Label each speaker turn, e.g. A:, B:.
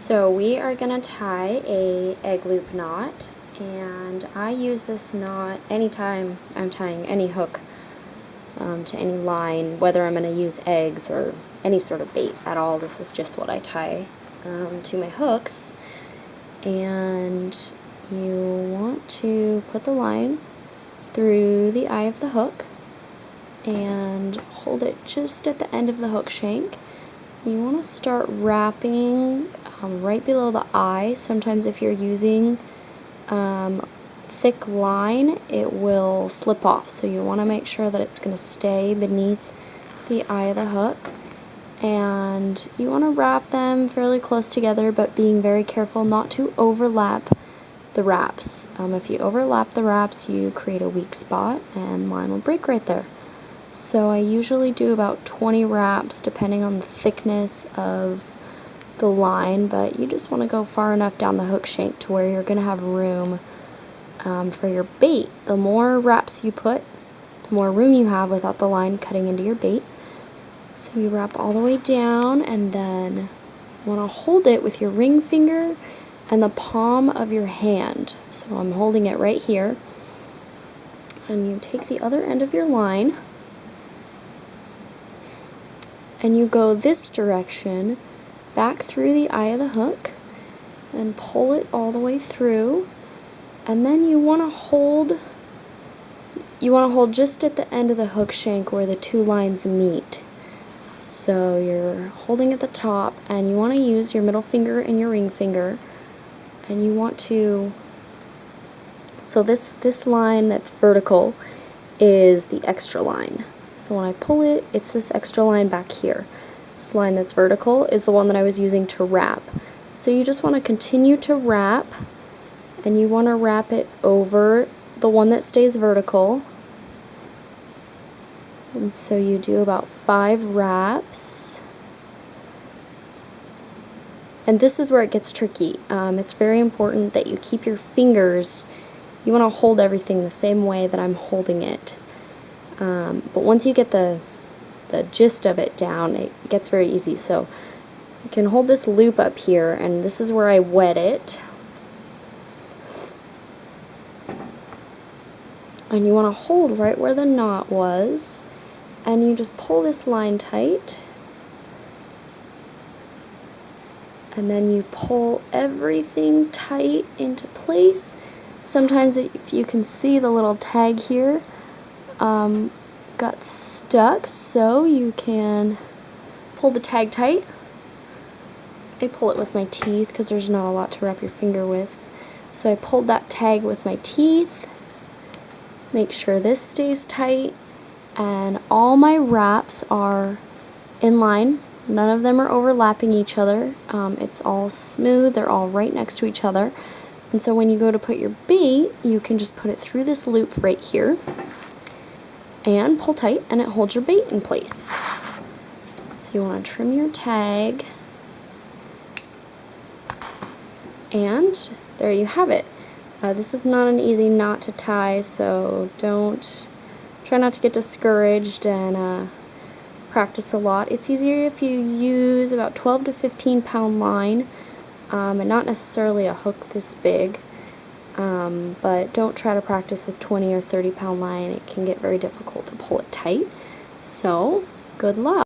A: So we are going to tie a egg loop knot, and I use this knot anytime I'm tying any hook to any line, whether I'm going to use eggs or any sort of bait at all. This is just what I tie to my hooks. And you want to put the line through the eye of the hook and hold it just at the end of the hook shank. You want to start wrapping right below the eye. Sometimes if you're using thick line, it will slip off, so you want to make sure that it's going to stay beneath the eye of the hook. And you want to wrap them fairly close together, but being very careful not to overlap the wraps. If you overlap the wraps, you create a weak spot and line will break right there. So I usually do about 20 wraps depending on the thickness of the line, but you just want to go far enough down the hook shank to where you're going to have room for your bait. The more wraps you put, the more room you have without the line cutting into your bait. So you wrap all the way down, and then you want to hold it with your ring finger and the palm of your hand. So I'm holding it right here, and you take the other end of your line and you go this direction back through the eye of the hook and pull it all the way through, and then you want to hold just at the end of the hook shank where the two lines meet. So you're holding at the top, and you want to use your middle finger and your ring finger, and you want to, so this line that's vertical is the extra line. So when I pull it, it's this extra line back here. This line that's vertical is the one that I was using to wrap. So you just want to continue to wrap, and you want to wrap it over the one that stays vertical. And so you do about 5 wraps. And this is where it gets tricky. It's very important that you keep your fingers, you want to hold everything the same way that I'm holding it. But once you get the gist of it down, it gets very easy. So you can hold this loop up here, and this is where I wet it. And you want to hold right where the knot was, and you just pull this line tight, and then you pull everything tight into place. Sometimes if you can see the little tag here got stuck, so you can pull the tag tight. I pull it with my teeth because there's not a lot to wrap your finger with. So I pulled that tag with my teeth. Make sure this stays tight, and all my wraps are in line. None of them are overlapping each other. It's all smooth, they're all right next to each other. And so when you go to put your bait, you can just put it through this loop right here and pull tight, and it holds your bait in place. So you want to trim your tag, and there you have it. This is not an easy knot to tie, so try not to get discouraged and practice a lot. It's easier if you use about 12 to 15 pound line and not necessarily a hook this big, but don't try to practice with 20 or 30 pound line. It can get very difficult to pull it tight. So good luck.